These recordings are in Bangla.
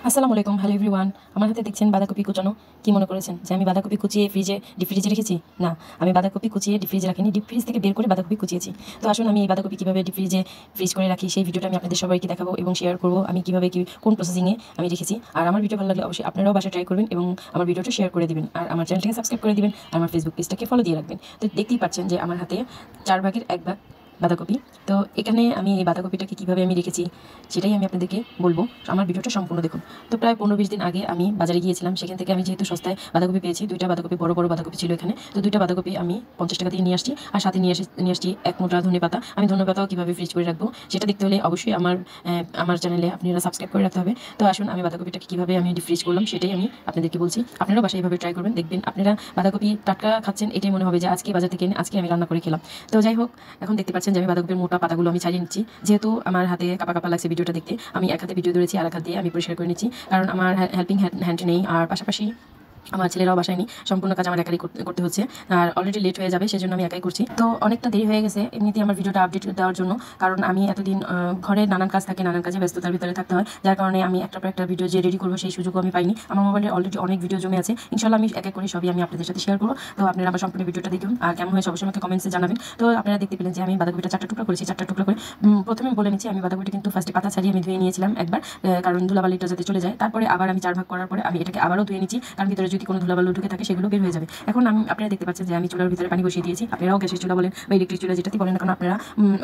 আসসালামু আলাইকুম, হ্যালো এভরিওয়ান। আমার হাতে দেখছেন বাঁধাকপি কুচানো। কি মনে করেছেন যে আমি বাঁধাকপি কুচিয়ে ডিপ ফ্রিজে রেখেছি? না, আমি বাঁধাকপি কুচিয়ে ডিপ ফ্রিজে রাখিনি, ডিপ ফ্রিজ থেকে বের করে বাঁধাকপি কুচিয়েছি। তো আসুন আমি এই বাঁধাকপি কীভাবে ডিপ ফ্রিজে ফ্রিজ করে রাখি সেই ভিডিওটা আমি আপনাদের সবাইকে দেখাবো এবং শেয়ার করবো আমি কীভাবে কোন প্রসেসিংয়ে আমি রেখেছি। আর আমার ভিডিও ভালো লাগলে অবশ্যই আপনারাও বাসায় ট্রাই করবেন এবং আমার ভিডিওটা শেয়ার করে দিবেন, আর আমার চ্যানেলটাকে সাবস্ক্রাইব করে দিবেন, আর আমার ফেসবুক পেজটাকে ফলো দিয়ে রাখবেন। তো দেখতেই পাচ্ছেন যে আমার হাতে 1/4 ভাগ বাঁধাকপি। তো এখানে আমি এই বাঁধাকপিটাকে কীভাবে আমি রেখেছি সেটাই আমি আপনাদেরকে বলবো। আমার ভিডিওটা সম্পূর্ণ দেখুন। তো প্রায় 15-20 দিন আগে আমি বাজারে গিয়েছিলাম, সেখান থেকে আমি যেহেতু সস্তায় বাঁধাকপি পেয়েছি, 2টা বাঁধাকপি, বড় বড় বাঁধাকপি ছিল এখানে। তো 2টা বাঁধাকপি আমি 50 টাকা দিয়ে নিয়ে আসছি, আর সাথে নিয়ে আসছি 1 মুঠা ধনেপাতা। আমি ধনেপাতাও কীভাবে ফ্রিজ করে রাখবো সেটা দেখতে হলে অবশ্যই আমার চ্যানেলে আপনারা সাবস্ক্রাইব করে রাখতে হবে। তো আসুন আমি বাঁধাকপিটাকে কীভাবে আমি ডিপ ফ্রিজ করলাম সেটাই আমি আপনাদেরকে বলছি। আপনারাও বাসায় এইভাবে ট্রাই করবেন, দেখবেন আপনারা বাঁধাকপি টাটকা খাচ্ছেন, এটাই মনে হবে যে আজকে বাজার থেকে এনে আজকে আমি রান্না করে খেলাম। তো যাই হোক, এখন দেখতে পাচ্ছেন যে আমি বাঁধাকপির মোটা পাতাগুলো আমি ছাড়িয়ে নিচ্ছি। যেহেতু আমার হাতে কাপা কাপা লাগছে ভিডিওটা দেখতে, আমি এক হাতে ভিডিও ধরেছি, আর এক হাত দিয়ে আমি পরিষ্কার করে নিচ্ছি, কারণ আমার হেল্পিং হ্যান্ড নেই। আর পাশাপাশি আমার ছেলেরাও বাসায় নেই, সম্পূর্ণ কাজ আমার একাই করতে হচ্ছে, আর অলরেডি লেট হয়ে যাবে, সেজন্য আমি একাই করছি। তো অনেকটা দেরি হয়ে গেছে এমনিতেই আমার ভিডিওটা আপডেট দেওয়ার জন্য, কারণ আমি এতদিন ঘরে নানান কাজ থাকে, নানান কাজে ব্যস্ততার ভিতরে থাকতে হয়, যার কারণে আমি একটার পর একটা ভিডিও যে রেডি করবো সেই সুযোগও আমি পাইনি। আমার মোবাইলে অলরেডি অনেক ভিডিও জমে আছে, ইনশাল্লাহ আমি এক এক করে সবই আমি আপনাদের সাথে শেয়ার করবো। তো আপনারা আমার সম্পূর্ণ ভিডিওটা দেখুন, আর কেমন হয়েছে অবশ্যই আমাকে কমেন্টসে জানাবেন। তো আপনারা দেখতে পেলেন যে আমি বাঁধাকপিটা 4টা টুকরা করেছি। 4টা টুকরা করে প্রথমে বলে নিচ্ছি, আমি বাঁধাকপিটা কিন্তু ফার্স্টে পাতা ছাড়িয়ে আমি ধুয়ে নিয়েছিলাম একবার, কারণ ধুলাবালিটা যাতে চলে যায়। তারপরে আবার আমি 4 ভাগ করার পরে আমি এটাকে আবারও ধুয়ে নিচ্ছি, কারণ ভিতরে যদি কোনো ধুলাবালু ঢুকে থাকে সেগুলো বের হয়ে যাবে। এখন আপনারা দেখতে পাচ্ছেন যে আমি চুলার ভিতরে পানি বসিয়ে দিয়েছি। আপনারাও গ্যাসের চুলা বলেন বা ইলেকট্রিক চুলা যেটাতেই বলেন না কেন, আপনারা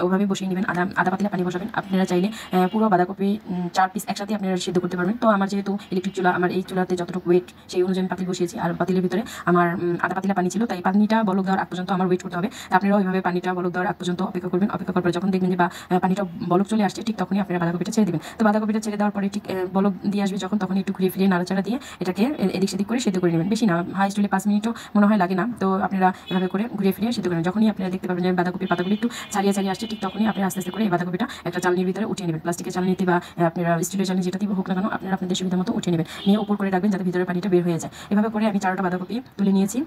ওভাবে বসিয়ে নেবেন। আধা পাতিলা পানি বসাবেন। আপনারা চাইলে পুরো বাঁধাকপি 4 পিস একসাথে আপনারা সিদ্ধ করতে পারবেন। তো আমার যেহেতু ইলেকট্রিক চুলা, আমার এই চুলাতে যতটুকু ওয়েট সেই অনুযায়ী আমি পাতিল বসিয়েছি, আর পাতিলের ভিতরে আমার আধা পাতিলা পানি ছিল, তাই পানিটা বলক দেওয়ার আগ পর্যন্ত আমার ওয়েট করতে হবে। আপনারাও ওইভাবে পানিটা বলক দেওয়ার আগ পর্যন্ত অপেক্ষা করবেন। অপেক্ষা করার পর যখন দেখবেন যে পানিটা বলক চলে আসছে, ঠিক তখনই আপনারা বাঁধাকপিটা ছেড়ে দেবেন। তো বাঁধাকপিটা ছেড়ে দেওয়ার পরে ঠিক বলক দিয়ে আসবে যখন, তখন একটু ঘুরিয়ে ফিরিয়ে নাড়াচাড়া দিয়ে এটাকে এদিক সেদিক করে সিদ্ধ করে নেবেন। বেশি না, হাই স্টুলে 5 মিনিটও মনে হয় লাগে না। তো আপনারা এভাবে করে ঘুরিয়ে ফিরিয়ে সিদ্ধ করেন। যখনই আপনারা দেখতে পাবেন যে বাঁধাকপির পাতাগুলো একটু ছাড়িয়ে আসছে, ঠিক তখনই আপনারা আস্তে আস্তে করে এই বাঁধাকপিটা একটা চালনির ভিতরে উঠিয়ে নেবেন। প্লাস্টিকের চালনিতে বা আপনারা স্টিলের চালনি যেটাতেই হোক না কেন, আপনারা আপনাদের সুবিধা মতো উঠিয়ে নেবেন। নিয়ে উপর করে রাখবেন যাতে ভিতরে পানিটা বের হয়ে যায়। এভাবে করে আমি 4টা বাঁধাকপি তুলে নিয়েছি।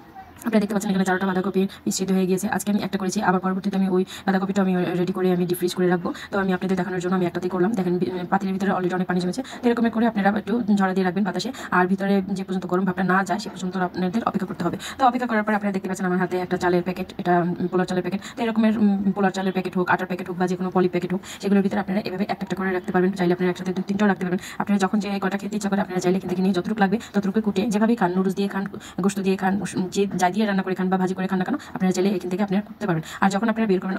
আপনারা দেখতে পাচ্ছেন এখানে 4টা বাঁধাকপির পিস সিদ্ধ হয়ে গিয়েছে। আজকে আমি একটা করেছি, আবার পরবর্তীতে আমি ওই বাঁধাকপিটা আমি রেডি করে আমি ডিপ ফ্রিজ করে রাখবো। তো আমি আপনাদের দেখানোর জন্য আমি একটাতেই করলাম। দেখেন পাতিলের ভিতরে অলরেডি অনেক পানি জমেছে। তো এরকম করে আপনারা একটু ঝরা দিয়ে রাখবেন বাতাসে, আর ভিতরে যে পর্যন্ত গরম ভাবটা না যায় সে পর্যন্ত আপনাদের অপেক্ষা করতে হবে। তো অপেক্ষা করার পর আপনারা দেখতে পাচ্ছেন আমার হাতে একটা চালের প্যাকেট, এটা পোলার চালের প্যাকেট। তো এরকমের পোলার চালের প্যাকেট হোক, আটার প্যাকেট হোক, বা যে কোনো পলি প্যাকেট হোক, সেগুলোর ভিতরে আপনারা এভাবে একটা একটা করে রাখতে পারবেন। চাইলে আপনারা একসাথে 2-3টাও রাখতে পারবেন। আপনারা যখন যে কটা খেতে ইচ্ছা করে আপনারা চাইলে এখান থেকে নিয়ে যতটুকু লাগবে ততটুকু কুটে যেভাবে খান, নুডলস দিয়ে খান, গোস্ত দিয়ে খান, যে যা দিয়ে রান্না করে খান বা ভাজি করে খান না কেন, আপনারা চাইলে এখান থেকে আপনারা করতে পারবেন। আর যখন আপনারা বের করবেন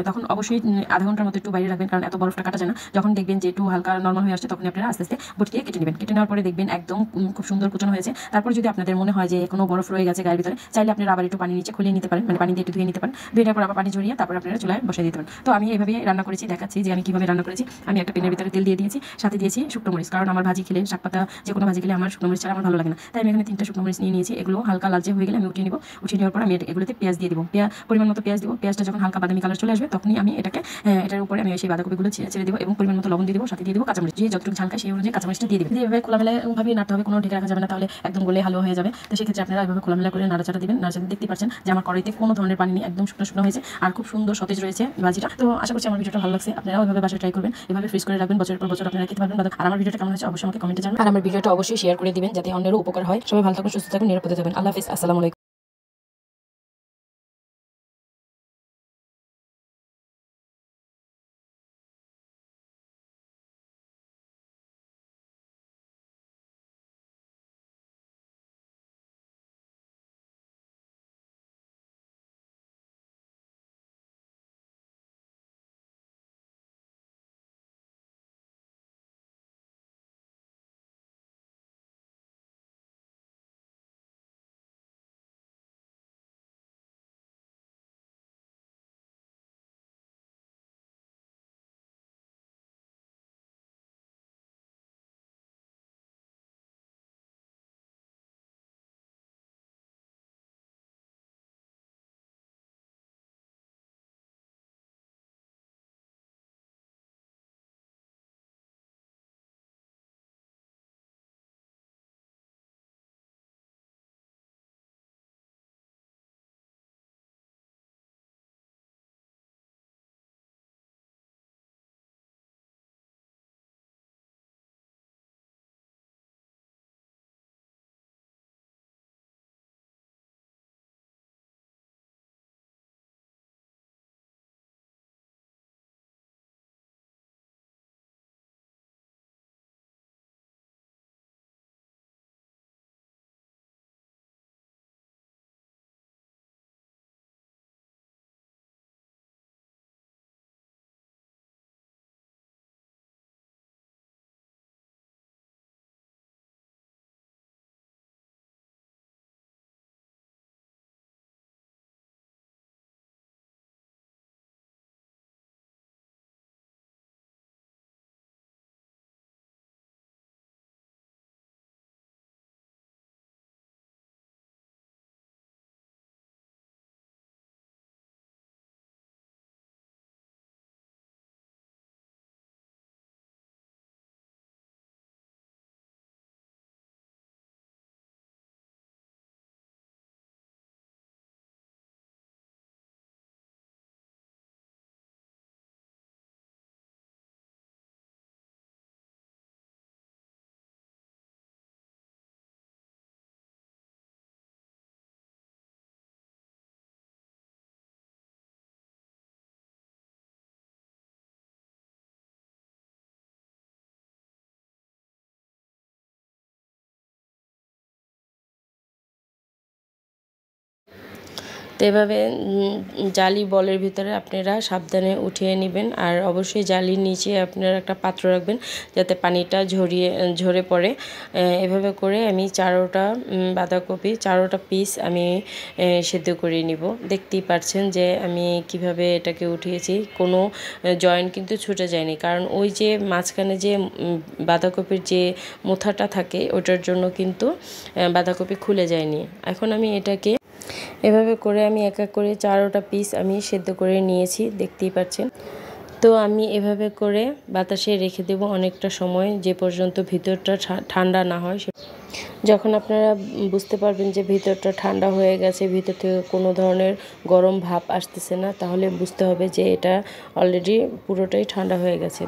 তখন অবশ্যই আধা ঘন্টার মতো একটু বাইরে রাখবেন, কারণ এত বরফটা কাটা যায় না। যখন দেখবেন যে একটু হালকা নর্মাল হয়ে আসছে, তখন আপনারা আস্তে আস্তে বটি দিয়ে কেটে নেবেন। কেটে নেওয়ার পরে দেখবেন একদম খুব সুন্দর কুচনো হয়েছে। তারপর যদি আপনাদের মনে হয় যে কোনো বরফ রয়ে গেছে গায়ের ভিতরে, চাইলে আপনারা আবার একটু পানি নিচে খুলিয়ে নিতে পারেন, মানে পানি দিয়ে একটু ধুয়ে নিতে পারেন। ধুয়ে নেওয়ার পর আবার পানি ঝরিয়ে তারপর আপনারা চুলায় বসিয়ে দিতে পারেন। তো আমি এইভাবে রান্না করেছি, দেখাচ্ছি যে আমি কিভাবে রান্না করেছি। আমি একটা প্যানের ভিতরে তেল দিয়ে দিয়েছি, সাথে দিয়েছি শুকনো মরিচ, কারণ আমার ভাজি খেলে, শাক পাতা যে কোনো ভাজি খেলে আমার শুকনো মরিচ ছাড়া আমার ভালো লাগে না। তাই আমি এখানে 3টা শুকনো মরিচ নিয়ে নিয়েছি। এগুলো হালকা লালচে হয়ে গেলে আমি উঠিয়ে নিব। উঠিয়ে নেওয়ার পর আমি এগুলোতে পেঁয়াজ দিয়ে দিব। পরিমাণ মতো পেঁয়াজ দিব। পেঁয়াজটা যখন হালকা বাদামি কালার চলে আসবে, তখনই আমি এটার উপরে আমি সেই বাঁধাকপিগুলো ছেড়ে দেবো এবং পরিমাণ মতো লবণ দিয়ে দেবো, সাথে দিয়ে দেবো কাঁচামরিচ। যে যতটুকু ঝাল খায় সেই অনুযায়ী কাঁচামরিচটা দিয়ে দেবেন। এভাবে খোলামেলাভাবে নাড়তে হবে, কোনো ঢেকে রাখা যাবে না, তাহলে একদম গলে হালুয়া হয়ে যাবে। তো সেক্ষেত্রে আপনারা এভাবে খোলামেলা করে নাড়াচাড়া দিবেন। নাড়াচাড়া দেখতে পাচ্ছেন যে আমার কড়াইতে কোনো ধরনের পানি নেই, একদম শুকনো শুকনো হয়েছে, আর খুব সুন্দর সতেজ রয়েছে ভাজিটা। তো আশা করছি আমার ভিডিওটা ভালো লাগছে। আপনারাও এভাবে বাসায় ট্রাই করবেন, এভাবে ফ্রিজ করে রাখবেন, বছরের পর বছর আপনারা খেতে পারবেন। আর আমার ভিডিওটা কেমন হয়েছে অবশ্যই আমাকে কমেন্টে জানাবেন, আর আমার ভিডিওটা অবশ্যই শেয়ার করে দিবেন যাতে অন্যেরও উপকার হয়। সবাই ভালো থাকুন, সুস্থ থাকুন, নিরাপদে থাকবেন। আল্লাহ হাফেজ, আসসালামু আলাইকুম। তো এভাবে জালি বলের ভিতরে আপনারা সাবধানে উঠিয়ে নেবেন। আর অবশ্যই জালির নিচে আপনারা একটা পাত্র রাখবেন যাতে পানিটা ঝরে পড়ে। এভাবে করে আমি 4টা বাঁধাকপি 4টা পিস আমি সেদ্ধ করে নিব। দেখতেই পাচ্ছেন যে আমি কিভাবে এটাকে উঠিয়েছি, কোনো জয়েন্ট কিন্তু ছুটে যায়নি, কারণ ওই যে মাঝখানে যে বাঁধাকপির যে মোথাটা থাকে ওটার জন্য কিন্তু বাঁধাকপি খুলে যায়নি। এখন আমি এটাকে এভাবে করে আমি এক এক করে 4টা পিস আমি সেদ্ধ করে নিয়েছি, দেখতেই পাচ্ছেন। তো আমি এভাবে করে বাতাসে রেখে দেব অনেকটা সময়, যে পর্যন্ত ভিতরটা ঠান্ডা না হয়। যখন আপনারা বুঝতে পারবেন যে ভিতরটা ঠান্ডা হয়ে গেছে, ভিতর থেকে কোনো ধরনের গরম ভাব আসতেছে না, তাহলে বুঝতে হবে যে এটা অলরেডি পুরোটাই ঠান্ডা হয়ে গেছে।